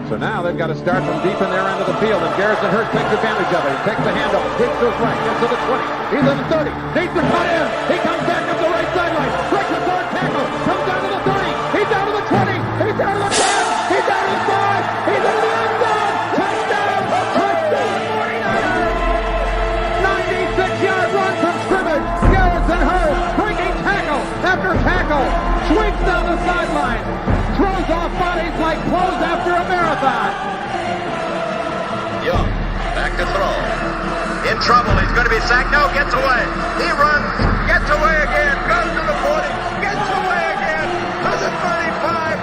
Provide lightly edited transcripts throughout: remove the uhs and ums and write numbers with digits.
So now they've got to start from deep in their end of the field, and Garrison Hurst takes advantage of it. He takes the handoff, hits to his right, gets to the 20. He's in the 30, needs to cut in. He comes back up the right sideline, breaks a third tackle, comes down to the 30. He's down to the 20. He's down to the 10. He's down to the 5. He's into the end zone. Touchdown! Touchdown! 49ers! 96-yard run from scrimmage. Garrison Hurst breaking tackle after tackle, sweeps down the sideline. Throws off bodies like clothes after a marathon. Young, back to throw. In trouble, he's going to be sacked. No, gets away. He runs, gets away again, goes to the 40, gets away again, to the 35,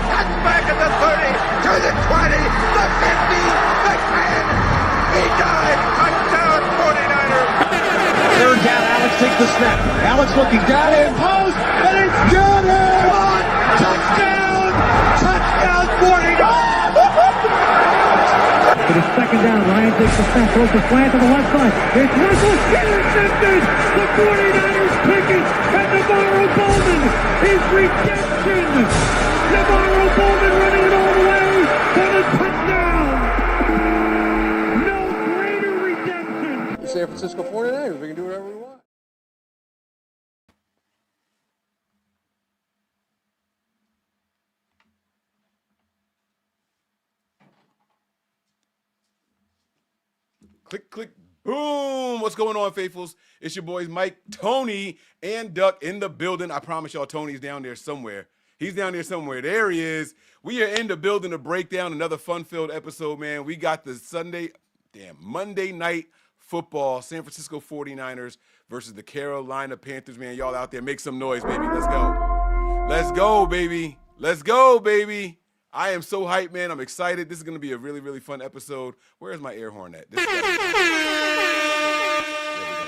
cuts back at the 30, to the 20, the 50, the 10. He died. Touchdown, 49ers. Third down, Alex takes the snap. Alex looking down in post, and it's good. Touchdown! Touchdown, 49ers! It is second down. Ryan takes the snap, throws the slant to the left side. It's Russell intercepted. The 49ers pick it, and Navarro Bowman is redemption. Navarro Bowman running it all the way for the touchdown. No greater redemption. The San Francisco 49ers, we can do whatever we want. Click, click, boom. What's going on, faithfuls? It's your boys Mike, Tony, and Duck in the building. I promise y'all Tony's down there somewhere. He's down there somewhere. There he is. We are in the building to break down another fun-filled episode, man. We got the Monday night football, San Francisco 49ers versus the Carolina Panthers, man. Y'all out there, make some noise, baby. Let's go. Let's go, baby. Let's go, baby. I am so hyped, man. I'm excited. This is going to be a really, really fun episode. Where's my air horn at? There we go.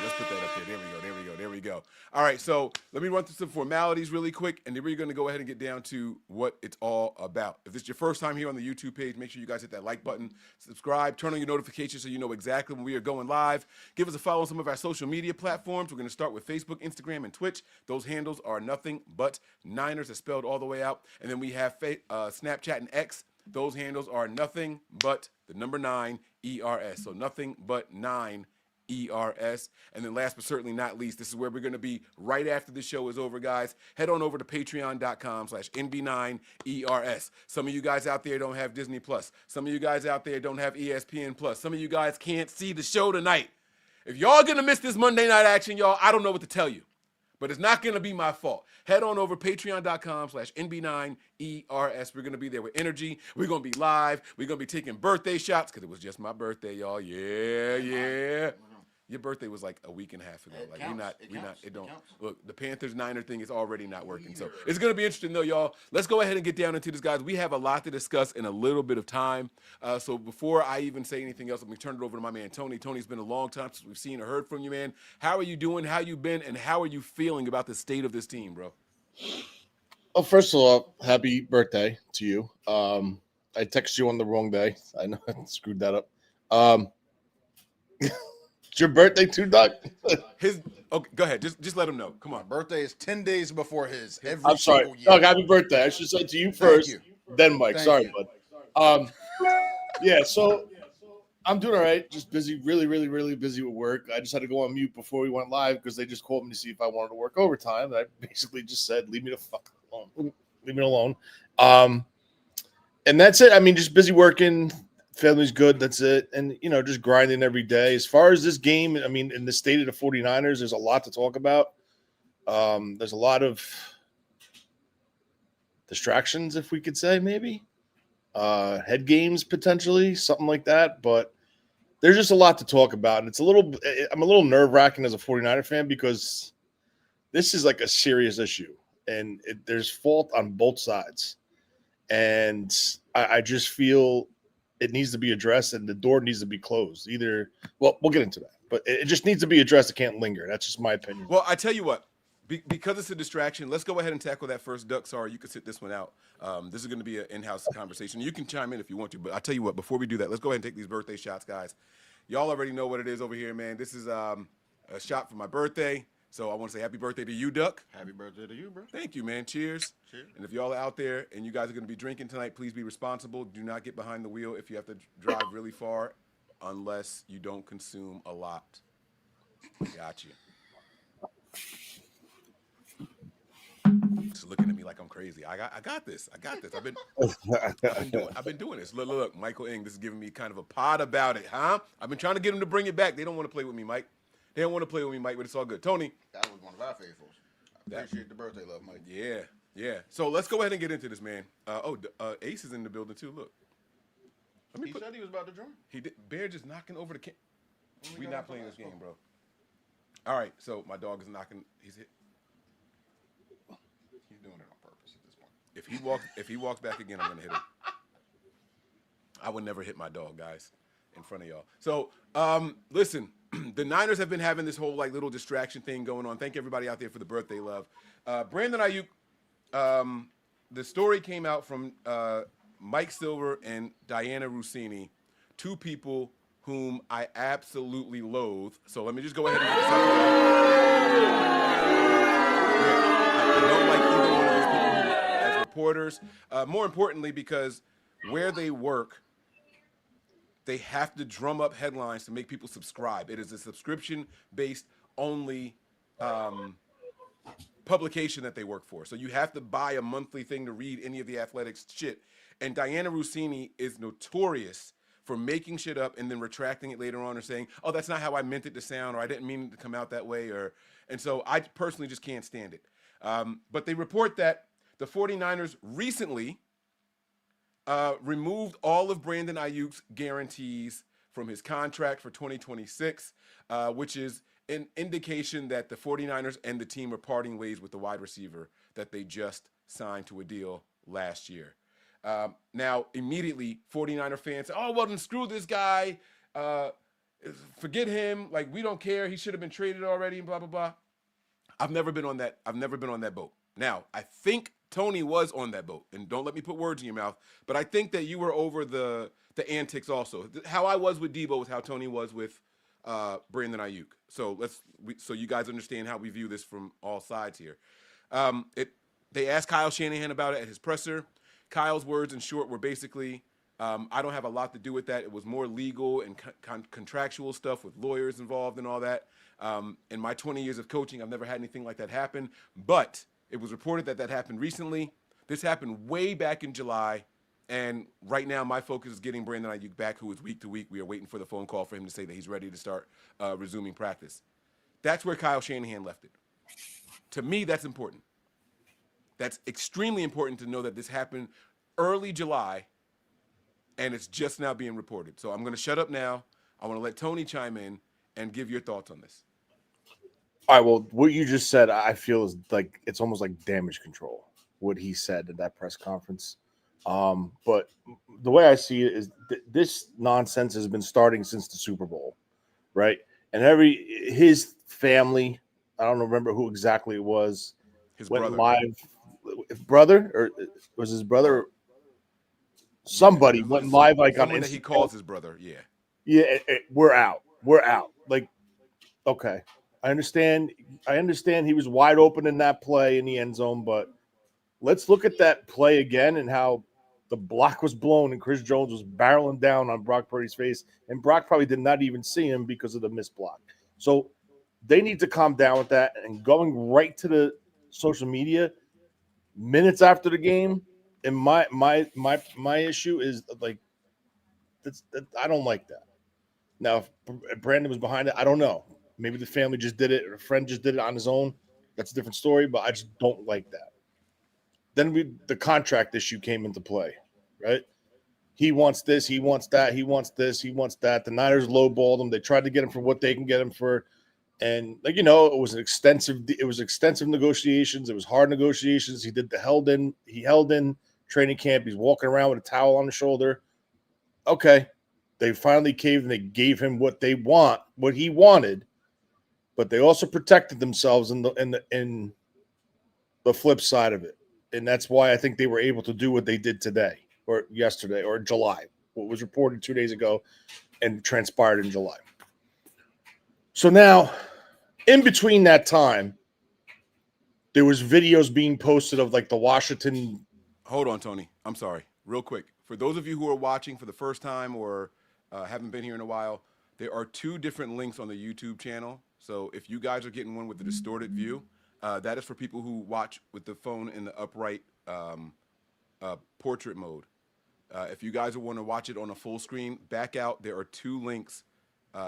Let's put that up there. There we go. There we go. There we go. All right, so let me run through some formalities really quick, and then we're going to go ahead and get down to what it's all about. If this is your first time here on the YouTube page, make sure you guys hit that like button, subscribe, turn on your notifications so you know exactly when we are going live. Give us a follow on some of our social media platforms. We're going to start with Facebook, Instagram, and Twitch. Those handles are nothing but Niners. It's spelled all the way out. And then we have Snapchat and X. Those handles are nothing but the number 9 ERS. So nothing but 9 ERS. And then last but certainly not least, this is where we're going to be right after the show is over, guys. Head on over to patreon.com/NB9ERS. Some of you guys out there don't have Disney Plus. Some of you guys out there don't have ESPN Plus. Some of you guys can't see the show tonight. If y'all going to miss this Monday night action, y'all, I don't know what to tell you. But it's not going to be my fault. Head on over patreon.com/NB9ERS. We're going to be there with energy. We're going to be live. We're going to be taking birthday shots because it was just my birthday, y'all. Yeah. Your birthday was like a week and a half ago. Like look, the Panthers Niner thing is already not working. So it's gonna be interesting though, y'all. Let's go ahead and get down into this, guys. We have a lot to discuss in a little bit of time. So before I even say anything else, let me turn it over to my man Tony. Tony's been a long time since we've seen or heard from you, man. How are you doing? How you been? And how are you feeling about the state of this team, bro? Oh, first of all, happy birthday to you. I texted you on the wrong day. I know I screwed that up. It's your birthday too, Doc? Okay, go ahead. Just let him know. Come on. Birthday is 10 days before his. I'm sorry. Doc, happy birthday. I should say to you first, then Mike. Sorry, bud. Yeah, so I'm doing all right. Just busy, really, really, really busy with work. I just had to go on mute before we went live because they just called me to see if I wanted to work overtime. And I basically just said, leave me the fuck alone. Leave me alone. And that's it. I mean, just busy working. Family's good. That's it. And, just grinding every day. As far as this game, I mean, in the state of the 49ers, there's a lot to talk about. There's a lot of distractions, if we could say, maybe. Head games, potentially, something like that. But there's just a lot to talk about. And I'm a little nerve-wracking as a 49er fan because this is like a serious issue. And there's fault on both sides. And I just feel it needs to be addressed and the door needs to be closed. We'll get into that, but it just needs to be addressed. It can't linger. That's just my opinion. Well, I tell you what, because it's a distraction, let's go ahead and tackle that first, Duck. Sorry, you can sit this one out. This is going to be an in-house conversation. You can chime in if you want to, but I tell you what, before we do that, let's go ahead and take these birthday shots, guys. Y'all already know what it is over here, man. This is a shot for my birthday. So I want to say happy birthday to you, Duck. Happy birthday to you, bro. Thank you, man. Cheers. Cheers. And if y'all are out there and you guys are going to be drinking tonight, please be responsible. Do not get behind the wheel if you have to drive really far, unless you don't consume a lot. Got you. Just looking at me like I'm crazy. I got this. I've been doing this. Look, Michael Ing, this is giving me kind of a pod about it, huh? I've been trying to get them to bring it back. They don't want to play with me, Mike. They don't want to play with me, Mike, but it's all good. Tony. That was one of our faithfuls. I appreciate the birthday love, Mike. Yeah. So let's go ahead and get into this, man. Ace is in the building too. Look. He said he was about to join. He did. Bear just knocking over the can. We're not playing this game, bro. All right, so my dog is knocking. He's doing it on purpose at this point. If he walks back again, I'm gonna hit him. I would never hit my dog, guys, in front of y'all. So listen, the Niners have been having this whole like little distraction thing going on. Thank everybody out there for the birthday love. Brandon Aiyuk. The story came out from Mike Silver and Diana Rossini, two people whom I absolutely loathe. So let me just go ahead and get this out there. I don't like either one of these people as reporters. More importantly, because where they work, they have to drum up headlines to make people subscribe. It is a subscription-based only publication that they work for. So you have to buy a monthly thing to read any of the athletics shit. And Diana Rossini is notorious for making shit up and then retracting it later on or saying, oh, that's not how I meant it to sound, or I didn't mean it to come out that way. And so I personally just can't stand it. But they report that the 49ers recently removed all of Brandon Aiyuk's guarantees from his contract for 2026, which is an indication that the 49ers and the team are parting ways with the wide receiver that they just signed to a deal last year. Now, immediately, 49er fans say, oh, well, then screw this guy. Forget him. Like, we don't care. He should have been traded already and blah, blah, blah. I've never been on that boat. Now, I think Tony was on that boat, and don't let me put words in your mouth, but I think that you were over the antics also. How I was with Debo was how Tony was with Brandon Aiyuk. So so you guys understand how we view this from all sides here. They asked Kyle Shanahan about it at his presser. Kyle's words, in short, were basically, I don't have a lot to do with that. It was more legal and contractual stuff with lawyers involved and all that. In my 20 years of coaching, I've never had anything like that happen. But it was reported that happened recently. This happened way back in July. And right now, my focus is getting Brandon Aiyuk back, who is week to week. We are waiting for the phone call for him to say that he's ready to start resuming practice. That's where Kyle Shanahan left it. To me, that's important. That's extremely important to know that this happened early July, and it's just now being reported. So I'm going to shut up now. I want to let Tony chime in and give your thoughts on this. All right, well, what you just said, I feel is like it's almost like damage control, what he said at that press conference. But the way I see it is this nonsense has been starting since the Super Bowl, right? And his family, I don't remember who exactly it was, went live. Brother, or was his brother? Somebody went live like on Instagram. That he calls his brother. Yeah. We're out. Like, okay, I understand he was wide open in that play in the end zone, but let's look at that play again and how the block was blown and Chris Jones was barreling down on Brock Purdy's face, and Brock probably did not even see him because of the missed block. So they need to calm down with that. And going right to the social media minutes after the game, and my issue is like I don't like that. Now, if Brandon was behind it, I don't know. Maybe the family just did it, or a friend just did it on his own. That's a different story, but I just don't like that. Then the contract issue came into play, right? He wants this, he wants that, he wants this, he wants that. The Niners lowballed him. They tried to get him for what they can get him for. And it was extensive negotiations. It was hard negotiations. He held in training camp. He's walking around with a towel on his shoulder. Okay. They finally caved and they gave him what he wanted, but they also protected themselves in the flip side of it. And that's why I think they were able to do what they did today or yesterday or July, what was reported 2 days ago and transpired in July. So now in between that time, there was videos being posted of like the Washington. Hold on, Tony. I'm sorry. Real quick. For those of you who are watching for the first time or haven't been here in a while, there are 2 different links on the YouTube channel. So if you guys are getting one with the distorted view, that is for people who watch with the phone in the upright portrait mode. If you guys want to watch it on a full screen, back out. There are 2 links.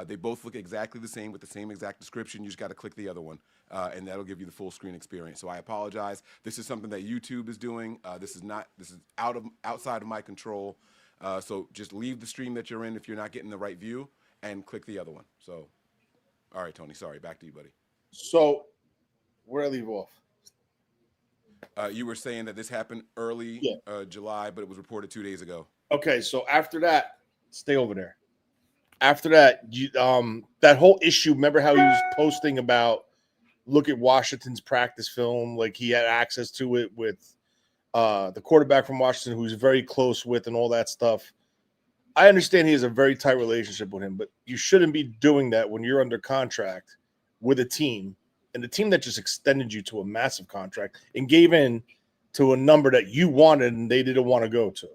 They both look exactly the same with the same exact description. You just got to click the other one, and that'll give you the full screen experience. So I apologize. This is something that YouTube is doing. This is outside of my control. So just leave the stream that you're in if you're not getting the right view, and click the other one. So, all right, Tony. Sorry. Back to you, buddy. So, where did I leave off? You were saying that this happened early July, but it was reported 2 days ago. Okay, so after that, stay over there. After that, that whole issue, remember how he was posting about look at Washington's practice film, like he had access to it with the quarterback from Washington who he's very close with and all that stuff. I understand he has a very tight relationship with him, but you shouldn't be doing that when you're under contract with a team, and the team that just extended you to a massive contract and gave in to a number that you wanted and they didn't want to go to.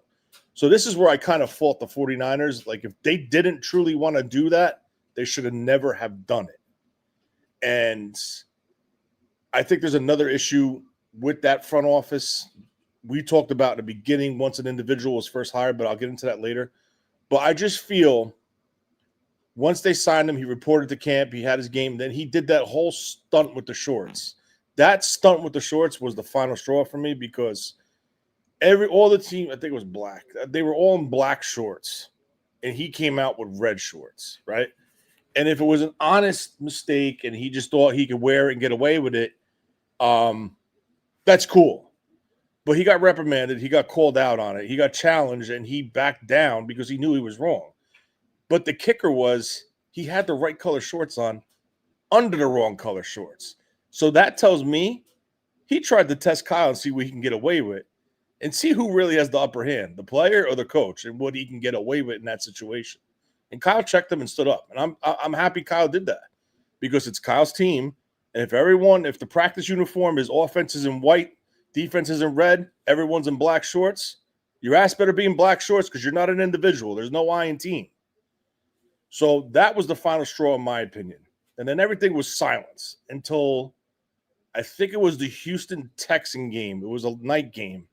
So this is where I kind of fault the 49ers. Like, if they didn't truly want to do that, they should have never have done it. And I think there's another issue with that front office. We talked about in the beginning once an individual was first hired, but I'll get into that later. But I just feel once they signed him, he reported to camp, he had his game, then he did that whole stunt with the shorts. That stunt with the shorts was the final straw for me because all the team, I think it was black. They were all in black shorts, and he came out with red shorts, right? And if it was an honest mistake and he just thought he could wear it and get away with it, that's cool. But he got reprimanded. He got called out on it. He got challenged, and he backed down because he knew he was wrong. But the kicker was he had the right color shorts on under the wrong color shorts. So that tells me he tried to test Kyle and see what he can get away with. And see who really has the upper hand, the player or the coach, and what he can get away with in that situation. And Kyle checked him and stood up. And I'm happy Kyle did that because it's Kyle's team. And if the practice uniform is offense is in white, defense is in red, everyone's in black shorts, your ass better be in black shorts because you're not an individual. There's no I in team. So that was the final straw in my opinion. And then everything was silence until I think it was the Houston Texan game. It was a night game.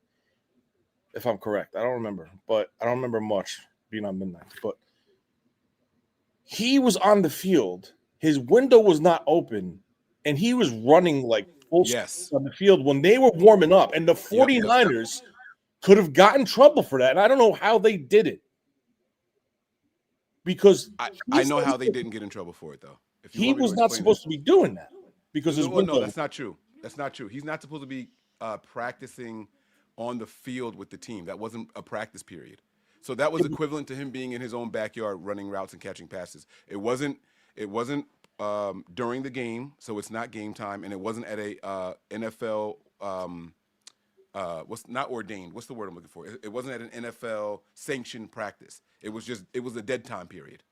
If I'm correct. I don't remember, but I don't remember much being on midnight. But he was on the field. His window was not open, and he was running like full speed on the field when they were warming up. And the 49ers could have gotten trouble for that. And I don't know how they did it. Because I know how they didn't get in trouble for it, though. He was not supposed to be doing that. Because his window. No, that's not true. That's not true. He's not supposed to be practicing on the field with the team. That wasn't a practice period. So that was equivalent to him being in his own backyard running routes and catching passes. It wasn't during the game, so it's not game time, and it wasn't at a NFL what's not ordained. What's the word I'm looking for? It wasn't at an NFL sanctioned practice. It was a dead time peried.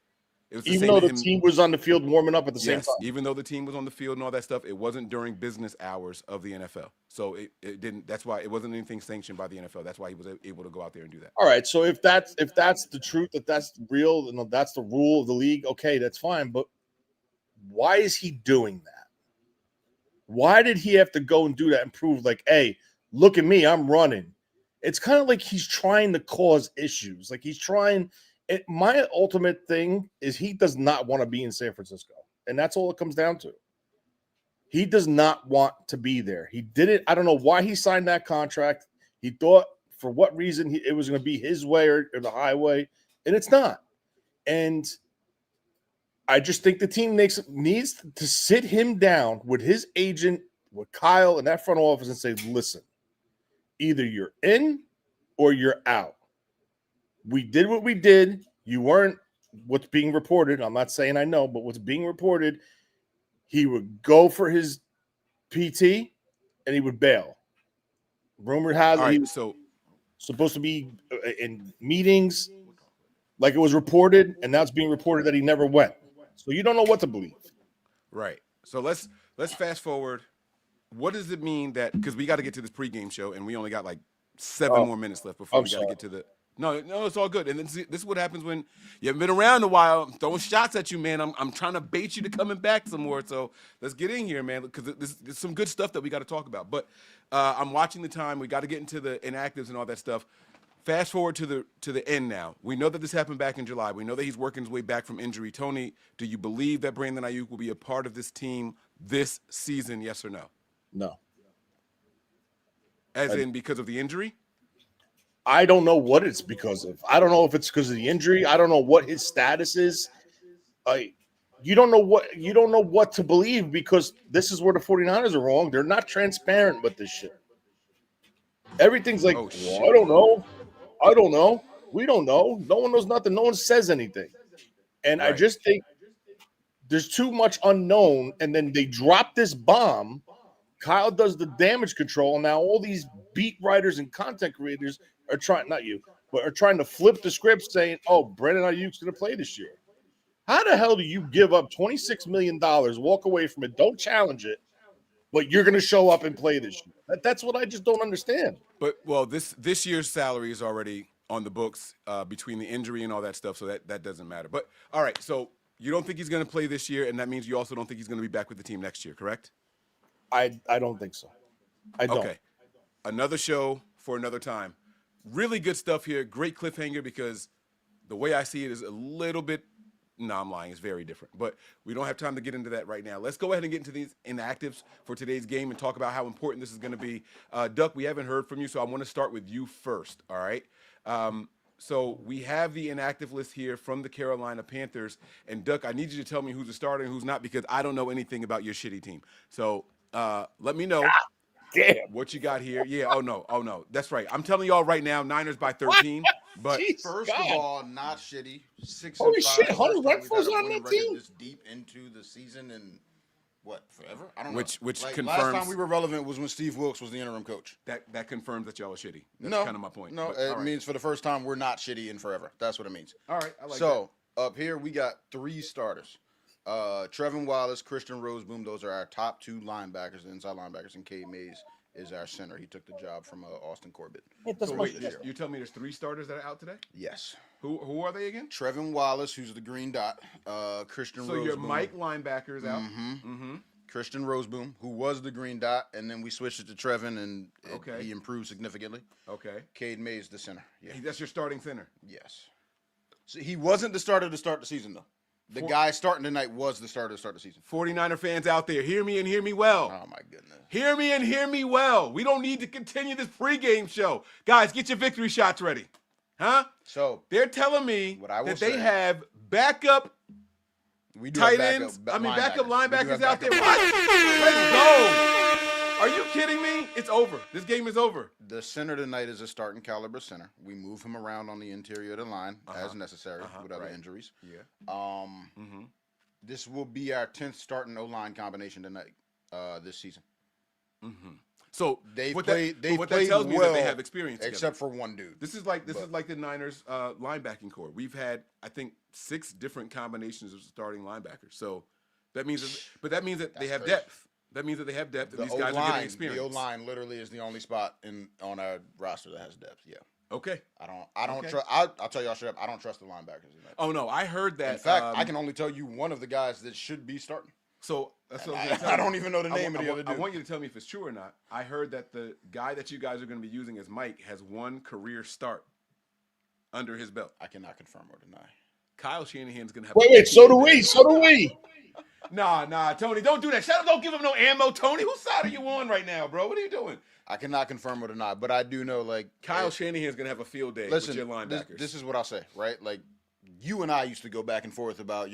It was even though the team was on the field warming up at the same time. Even though the team was on the field and all that stuff, it wasn't during business hours of the NFL. So it didn't. That's why it wasn't anything sanctioned by the NFL. That's why he was able to go out there and do that. All right. So if that's the truth, if that's real, and that's the rule of the league, okay, that's fine. But why is he doing that? Why did he have to go and do that and prove like, hey, look at me, I'm running? It's kind of like he's trying to cause issues. Like he's trying. My ultimate thing is he does not want to be in San Francisco. And that's all it comes down to. He does not want to be there. He did it. I don't know why he signed that contract. He thought for what reason it was going to be his way or the highway. And it's not. And I just think the team needs to sit him down with his agent, with Kyle and that front office and say, listen, either you're in or you're out. We did what we did. You weren't what's being reported. I'm not saying I know, but what's being reported, he would go for his PT and he would bail. Rumor has it he was supposed to be in meetings like it was reported, and now it's being reported that he never went. So you don't know what to believe. Right. So let's fast forward. What does it mean that, because we got to get to this pregame show and we only got like 7 more minutes left before I'm we got to sorry. get to the. No, it's all good. And this is what happens when you haven't been around a while. I'm throwing shots at you, man. I'm trying to bait you to coming back some more. So let's get in here, man, because there's some good stuff that we got to talk about. But I'm watching the time. We got to get into the inactives and all that stuff. Fast forward to the end now. We know that this happened back in July. We know that he's working his way back from injury. Tony, do you believe that Brandon Aiyuk will be a part of this team this season, yes or no? No. As in because of the injury? I don't know what it's because of. I don't know if it's because of the injury. I don't know what his status is. You don't know what to believe because this is where the 49ers are wrong. They're not transparent with this shit. Everything's like, Oh, shit. well, I don't know. We don't know. No one knows nothing. No one says anything. And Right. I just think there's too much unknown. And then they drop this bomb. Kyle does the damage control. And now all these beat writers and content creators are trying to flip the script saying, oh, Brandon Aiyuk's going to play this year. How the hell do you give up $26 million, walk away from it, don't challenge it, but you're going to show up and play this year? That's what I just don't understand. But, well, this year's salary is already on the books between the injury and all that stuff, so that doesn't matter. But, all right, so you don't think he's going to play this year, and that means you also don't think he's going to be back with the team next year, correct? I don't think so. I don't. Okay. Another show for another time. Really good stuff here. Great cliffhanger because the way I see it is a little bit – no, I'm lying. It's very different. But we don't have time to get into that right now. Let's go ahead and get into these inactives for today's game and talk about how important this is going to be. Duck, we haven't heard from you, so I want to start with you first, all right? So we have the inactive list here from the Carolina Panthers. And, Duck, I need you to tell me who's a starter and who's not because I don't know anything about your shitty team. So let me know. Damn. What you got here? Yeah. Oh no. That's right. I'm telling y'all right now, Niners by 13. But Jeez, First God. of all, not shitty. 6-5. Holy shit, First Hunter time we've Renfro's had a on winning that record team? This deep into the season and what, forever? I don't Which know. Like, confirms last time we were relevant was when Steve Wilkes was the interim coach. that confirms that y'all are shitty. That's No, kind of my point. No, But, it all right. means for the first time we're not shitty in forever. That's what it means. All right. I like So up here we got 3 starters. Trevin Wallace, Christian Roseboom. Those are our top 2 linebackers, inside linebackers, and Cade Mays is our center. He took the job from Austin Corbett. that. So wait, you tell me there's 3 starters that are out today? Yes. Who are they again? Trevin Wallace, who's the green dot. Christian So Roseboom. your Mike linebackers out. Mm-hmm. Christian Roseboom, who was the green dot, and then we switched it to Trevin, and Okay. he improved significantly. Okay. Cade Mays, the center. Yeah. That's your starting center. Yes. So he wasn't the starter to start the season, though. The guy starting tonight was the starter to start the season. 49er fans out there, hear me and hear me well. Oh, my goodness. Hear me and hear me well. We don't need to continue this pregame show. Guys, get your victory shots ready. Huh? So They're telling me What I will that they say- have backup we do tight have ends. We Backup do linebackers have out there. backup What? Let's go. Are you kidding me? It's over. This game is over. The center tonight is a starting caliber center. We move him around on the interior of the line as necessary with other right. injuries. Yeah. This will be our 10th starting O-line combination tonight this season. So They what played. They what played that tells me well, is that they have experience together. except for one dude. This is like the Niners linebacking core. We've had I think 6 different combinations of starting linebackers. So that means that they have crazy. depth. That means that they have depth and these guys are getting experience. The O-line literally is the only spot on our roster that has depth. Yeah. Okay. I don't Okay. trust. I'll tell y'all straight up. I don't trust the linebackers. Tonight. Oh no, I heard that. In fact, I can only tell you one of the guys that should be starting. So that's what I don't even know the name of the other dude. I want you to tell me if it's true or not. I heard that the guy that you guys are going to be using as Mike has 1 career start under his belt. I cannot confirm or deny. Kyle Shanahan's going to have. Wait, so do we. Nah, Tony, don't do that. Shut up! Don't give him no ammo, Tony. Whose side are you on right now, bro? What are you doing? I cannot confirm or deny, but I do know, like, Kyle Shanahan's going to have a field day listen, with your linebackers. This is what I'll say, right? Like, you and I used to go back and forth about,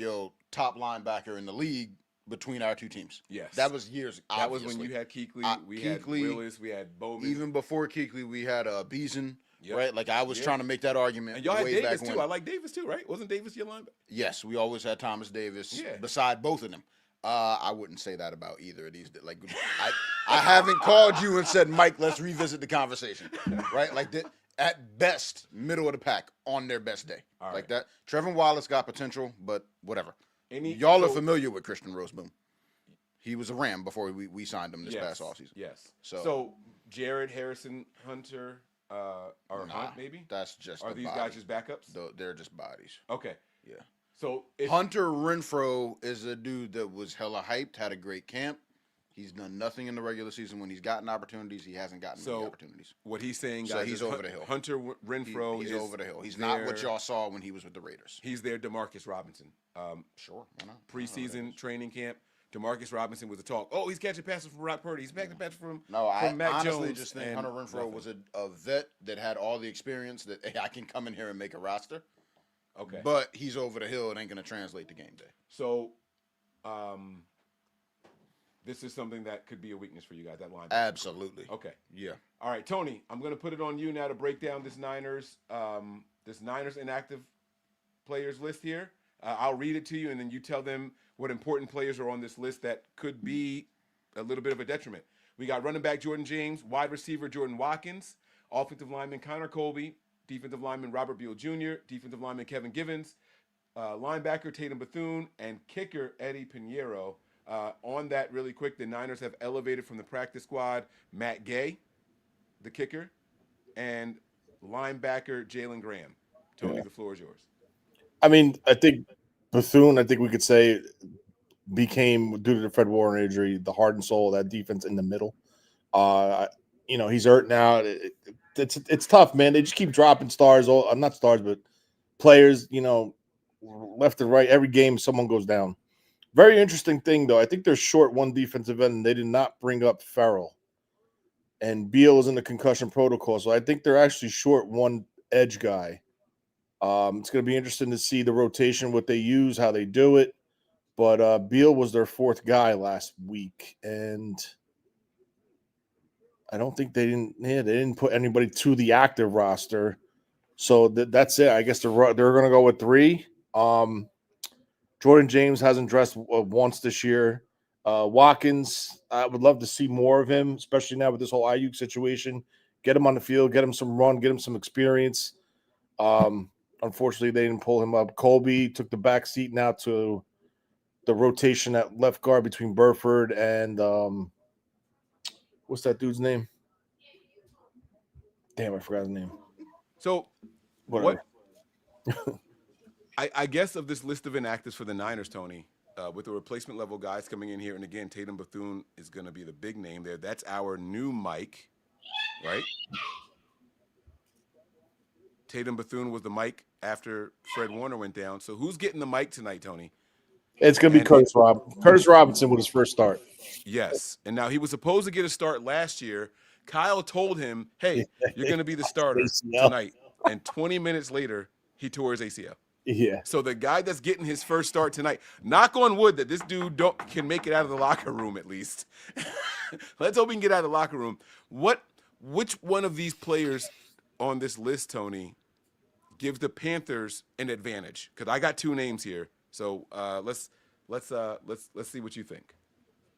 top linebacker in the league between our 2 teams. Yes. That was years. That was when obviously. you had Kuechly, we had Kuechly, Willis, we had Bowman. Even before Kuechly, we had Beason, Yep. right? Like, I was Yep. trying to make that argument and y'all had way Davis back too. when. I like Davis too, right? Wasn't Davis your linebacker? Yes, we always had Thomas Davis Yeah. beside both of them. I wouldn't say that about either of these. Like, I haven't called you and said, Mike, let's revisit the conversation, right? Like that. At best, middle of the pack on their best day, All like right. that. Trevin Wallace got potential, but whatever. Y'all Y'all are familiar with Christian Roseboom. He was a Ram before we signed him this past offseason. Yes. So Jared, Harrison, Hunter, or nah, Hunt maybe? That's just Are the these body. guys just backups? They're just bodies. Okay. Yeah. So Hunter Renfro is a dude that was hella hyped, had a great camp. He's done nothing in the regular season. When he's gotten opportunities, he hasn't gotten any opportunities. What he's saying, guys, So he's over the hill. Hunter Renfro He's is over the hill. He's not what y'all saw when he was with the Raiders. He's their DeMarcus Robinson. Sure. Why not? Preseason training camp. DeMarcus Robinson was a talk. Oh, he's catching passes from Brock Purdy. He's catching passes from Mac honestly Jones. just think Hunter Renfro was a vet that had all the experience that hey, I can come in here and make a roster. Okay. But he's over the hill. It ain't going to translate to game day. So, this is something that could be a weakness for you guys, that line. Absolutely. Okay. Yeah. All right, Tony, I'm going to put it on you now to break down this Niners inactive players list here. I'll read it to you, and then you tell them what important players are on this list that could be a little bit of a detriment. We got running back Jordan James, wide receiver Jordan Watkins, offensive lineman Connor Colby, defensive lineman Robert Beal Jr., defensive lineman Kevin Givens, linebacker Tatum Bethune, and kicker Eddie Pinheiro. On that really quick, the Niners have elevated from the practice squad Matt Gay, the kicker, and linebacker Jalen Graham. Tony, the floor is yours. I mean, I think Bethune, I think we could say, became, due to the Fred Warner injury, the heart and soul of that defense in the middle. He's hurt now. It's tough, man. They just keep dropping stars. Not stars, but players, left and right. Every game, someone goes down. Very interesting thing, though. I think they're short one defensive end, and they did not bring up Farrell. And Beal is in the concussion protocol, so I think they're actually short one edge guy. It's going to be interesting to see the rotation, what they use, how they do it. But Beal was their fourth guy last week, and I don't think they didn't put anybody to the active roster. So that's it. I guess they're going to go with three. Jordan James hasn't dressed once this year. Watkins, I would love to see more of him, especially now with this whole Aiyuk situation. Get him on the field, get him some run, get him some experience. Unfortunately, they didn't pull him up. Colby took the back seat now to the rotation at left guard between Burford and what's that dude's name? Damn, I forgot his name. So, whatever. I guess of this list of inactives for the Niners, Tony, with the replacement level guys coming in here, and again, Tatum Bethune is going to be the big name there. That's our new Mike, right? Tatum Bethune was the Mike after Fred Warner went down. So who's getting the mic tonight, Tony? It's going to be Curtis Robinson with his first start. Yes. And now he was supposed to get a start last year. Kyle told him, hey, you're going to be the starter tonight. And 20 minutes later, he tore his ACL. Yeah. So the guy that's getting his first start tonight, knock on wood that this dude can make it out of the locker room at least. Let's hope he can get out of the locker room. Which one of these players on this list, Tony, gives the Panthers an advantage? Because I got two names here. So let's see what you think.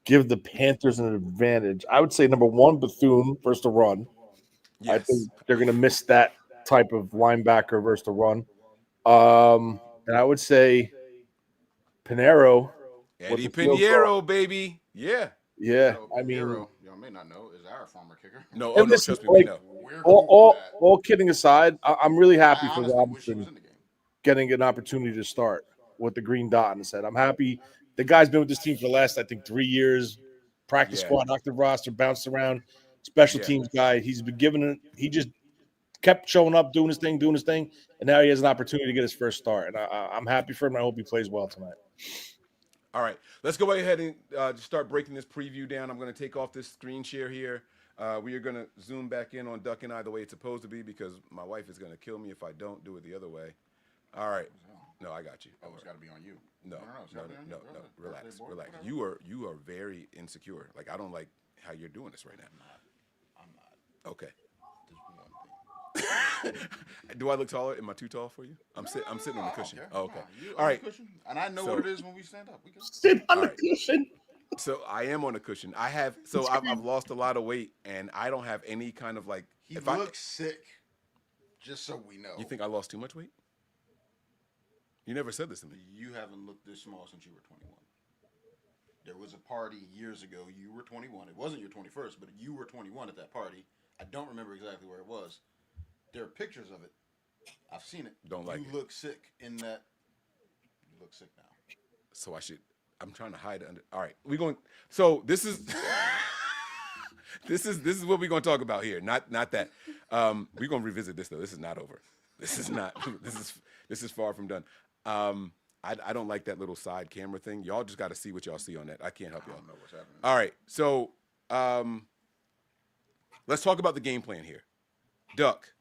Give the Panthers an advantage. I would say number one, Bethune versus the run. Yes. I think they're going to miss that type of linebacker versus the run. And I would say Pinheiro. Eddie Pinheiro, baby. Yeah. Yeah. I mean, y'all may not know, is our former kicker. No, trust me, we know. All kidding aside, I'm really happy for Robinson getting an opportunity to start with the green dot on his head. I'm happy. The guy's been with this team for the last, I think, 3 years. Practice squad, active roster, bounced around, special teams guy. He's been given it. He just kept showing up, doing his thing, and now he has an opportunity to get his first start. And I'm happy for him. I hope he plays well tonight. All right, let's go ahead and start breaking this preview down. I'm going to take off this screen share here. We are going to zoom back in on Duck and I the way it's supposed to be because my wife is going to kill me if I don't do it the other way. All right. No, I got you. Oh, it's got to be on you. No. Relax. You are very insecure. Like, I don't like how you're doing this right now. I'm not. Okay. Do I look taller? Am I too tall for you? I'm sitting on the cushion. Oh, okay. All right. And I know what it is when we stand up. We can sit on the cushion. So I am on the cushion. I've lost a lot of weight, and I don't have any kind of like. He looks sick. Just so we know. You think I lost too much weight? You never said this to me. You haven't looked this small since you were 21. There was a party years ago. You were 21. It wasn't your 21st, but you were 21 at that party. I don't remember exactly where it was. There are pictures of it. I've seen it. Don't like it. You look sick in that. You look sick now. So I'm trying to hide it under. All right, we're going. So this is this is what we're going to talk about here. Not that. We're going to revisit this though. This is not over. This is not. This is far from done. I don't like that little side camera thing. Y'all just got to see what y'all see on that. I can't help y'all. I don't know what's happening. All right, so let's talk about the game plan here. Duck,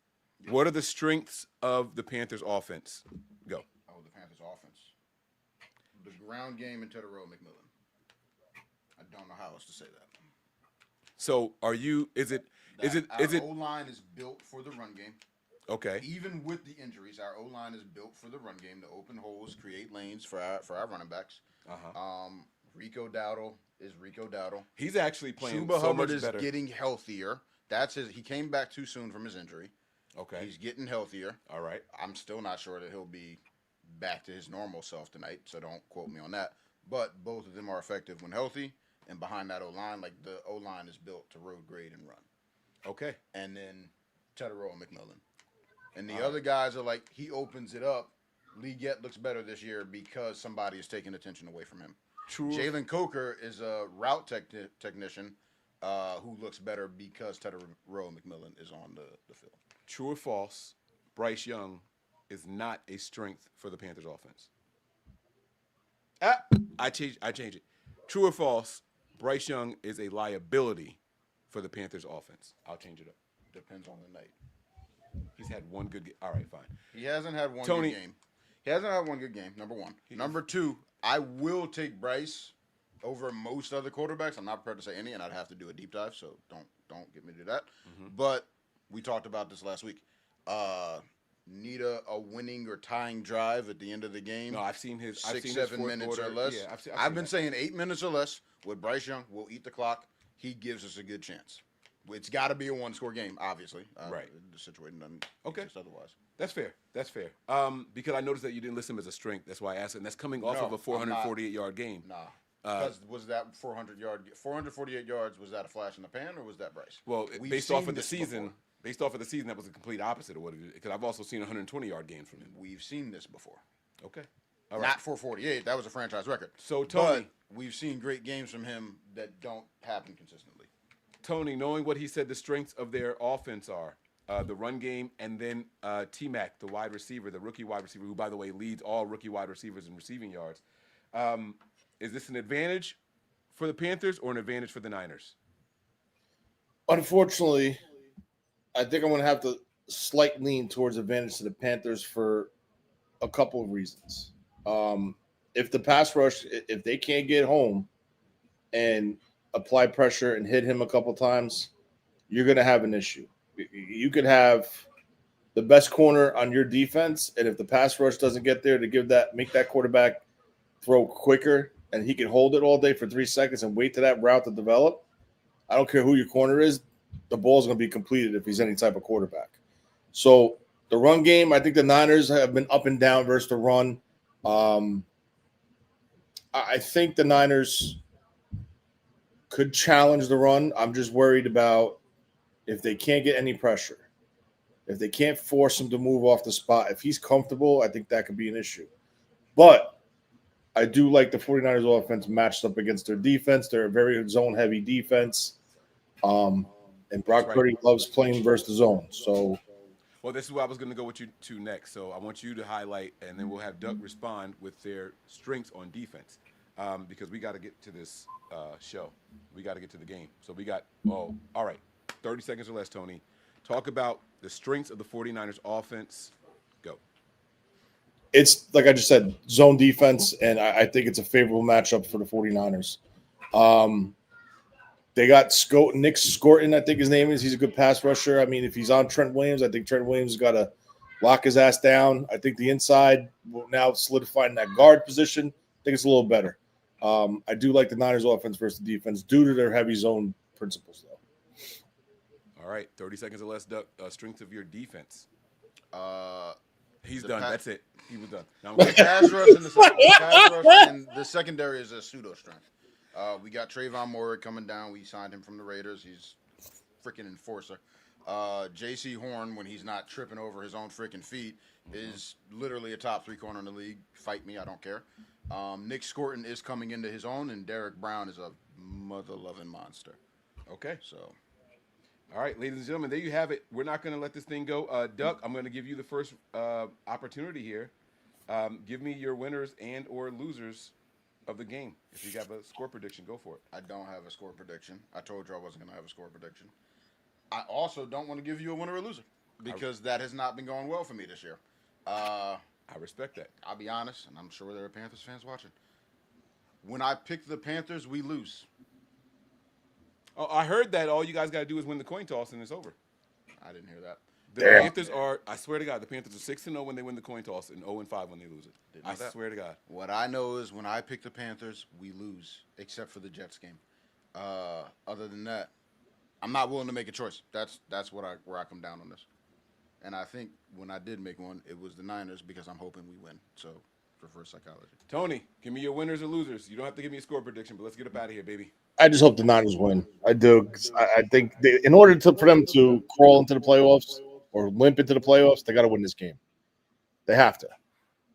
what are the strengths of the Panthers' offense? Go. Oh, the Panthers' offense. The ground game and Tedero McMillan. I don't know how else to say that. So, is it Our O-line is built for the run game. okay? Even with the injuries, our O-line is built for the run game to open holes, create lanes for our running backs. Rico Dowdle is Rico Dowdle. He's actually playing Chuba so Hubbard much is better. getting healthier. He came back too soon from his injury. Okay. He's getting healthier. All right. I'm still not sure that he'll be back to his normal self tonight, so don't quote me on that. But both of them are effective when healthy. And behind that O-line, like the O-line is built to road grade and run. Okay. And then Tedero and McMillan. And the other guys are like, he opens it up. Leggett looks better this year because somebody is taking attention away from him. True. Jalen Coker is a route technician who looks better because Tedero McMillan is on the field. True or false? Bryce Young is not a strength for the Panthers offense. I change it. True or false? Bryce Young is a liability for the Panthers offense. I'll change it up. Depends on the night. He's had one good game. All right, fine. He hasn't had one Tony- good game. He hasn't had one good game, number one. Number two, I will take Bryce over most other quarterbacks. I'm not prepared to say any, and I'd have to do a deep dive, so don't get me to do that. But we talked about this last week. Need a winning or tying drive at the end of the game. No, I've seen his 7 minutes or less. Yeah, I've been saying 8 minutes or less with Bryce Young. We'll eat the clock. He gives us a good chance. It's got to be a one-score game, obviously. Right. The situation doesn't Okay. exist otherwise. That's fair. Because I noticed that you didn't list him as a strength. That's why I asked it. And that's coming off No, of a 448-yard game. Nah. Because was that 448 yards, was that a flash in the pan, or was that Bryce? Well, We've based off seen of the this season, before. that was the complete opposite of what it is. Because I've also seen 120-yard games from him. We've seen this before. Okay. All right. Not 448. That was a franchise record. So, Tony. But we've seen great games from him that don't happen consistently. Tony, knowing what he said the strengths of their offense are, the run game, and then T-Mac, the wide receiver, the rookie wide receiver, who, by the way, leads all rookie wide receivers in receiving yards. Is this an advantage for the Panthers or an advantage for the Niners? Unfortunately, I think I'm going to have to slight lean towards advantage to the Panthers for a couple of reasons. If the pass rush, if they can't get home and apply pressure and hit him a couple times, you're going to have an issue. You could have the best corner on your defense, and if the pass rush doesn't get there to make that quarterback throw quicker, and he can hold it all day for 3 seconds and wait to that route to develop, I don't care who your corner is, the ball's going to be completed if he's any type of quarterback. So the run game, I think the Niners have been up and down versus the run. I think the Niners could challenge the run. I'm just worried about if they can't get any pressure, if they can't force him to move off the spot. If he's comfortable, I think that could be an issue. But I do like the 49ers offense matched up against their defense. They're a very zone-heavy defense. And Brock Purdy loves playing versus the zone. So, well, this is what I was going to go with you to next. So I want you to highlight, and then we'll have Duck respond with their strengths on defense, because we got to get to this show. We got to get to the game. So we got, all right, 30 seconds or less, Tony. Talk about the strengths of the 49ers offense. Go. It's, like I just said, zone defense, and I think it's a favorable matchup for the 49ers. They got Nick Scorton, I think his name is. He's a good pass rusher. I mean, if he's on Trent Williams, I think Trent Williams has got to lock his ass down. I think the inside will now solidify in that guard position. I think it's a little better. I do like the Niners offense versus the defense due to their heavy zone principles, though. All right, 30 seconds or less, Duck. Strength of your defense. He's The done. pa- That's it. He was done. Now I'm The kidding. pass rush and the secondary is a pseudo strength. We got Trayvon Moore coming down. We signed him from the Raiders. He's freaking enforcer. J.C. Horn, when he's not tripping over his own freaking feet, is literally a top 3 corner in the league. Fight me, I don't care. Nick Scorton is coming into his own, and Derek Brown is a mother-loving monster. Okay. So, all right, ladies and gentlemen, there you have it. We're not going to let this thing go. Duck, I'm going to give you the first opportunity here. Give me your winners and or losers of the game. If you have a score prediction, go for it. I don't have a score prediction. I told you I wasn't going to have a score prediction. I also don't want to give you a winner or loser because that has not been going well for me this year. I respect that. I'll be honest, and I'm sure there are Panthers fans watching. When I pick the Panthers, we lose. Oh, I heard that all you guys got to do is win the coin toss and it's over. I didn't hear that. The Panthers are, I swear to God, the Panthers are 6-0 when they win the coin toss and 0-5 when they lose it. I swear to God. What I know is when I pick the Panthers, we lose, except for the Jets game. Other than that, I'm not willing to make a choice. That's where I come down on this. And I think when I did make one, it was the Niners because I'm hoping we win. So, reverse psychology. Tony, give me your winners or losers. You don't have to give me a score prediction, but let's get up out of here, baby. I just hope the Niners win. I do. 'Cause I think in order for them to crawl into the playoffs or limp into the playoffs, they got to win this game. They have to.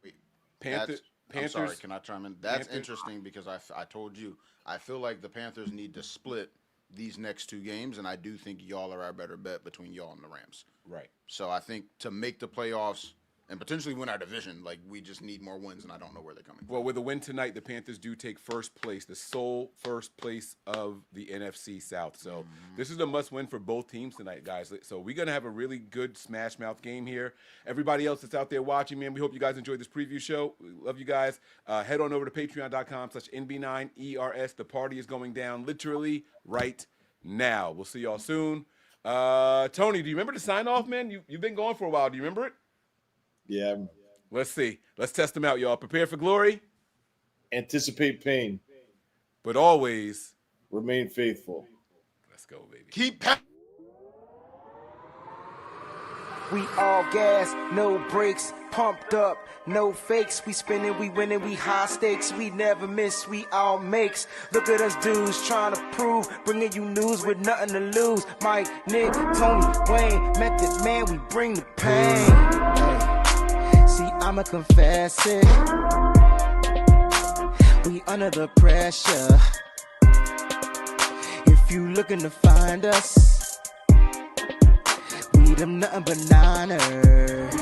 Wait, Panthers. I'm sorry, can I chime in? That's Panthers. interesting because I told you, I feel like the Panthers need to split these next 2 games, and I do think y'all are our better bet between y'all and the Rams. Right. So I think to make the playoffs and potentially win our division, like we just need more wins, and I don't know where they're coming from. Well, with a win tonight, the Panthers do take first place, the sole first place of the NFC South. So this is a must-win for both teams tonight, guys. So we're going to have a really good smash-mouth game here. Everybody else that's out there watching, man, we hope you guys enjoyed this preview show. We love you guys. Head on over to patreon.com/NB9ERS. The party is going down literally right now. We'll see y'all soon. Tony, do you remember the sign-off, man? You've been going for a while. Do you remember it? Yeah. Let's see. Let's test them out, y'all. Prepare for glory. Anticipate pain. But always Remain faithful. Let's go, baby. Keep We all gas, no brakes, pumped up, no fakes. We spinning, we winning, we high stakes. We never miss, we all makes. Look at us dudes trying to prove, bringing you news with nothing to lose. Mike, Nick, Tony, Wayne, Method Man, we bring the pain. Hey, see, I'ma confess it. We under the pressure. If you looking to find us, we them nothing but niners.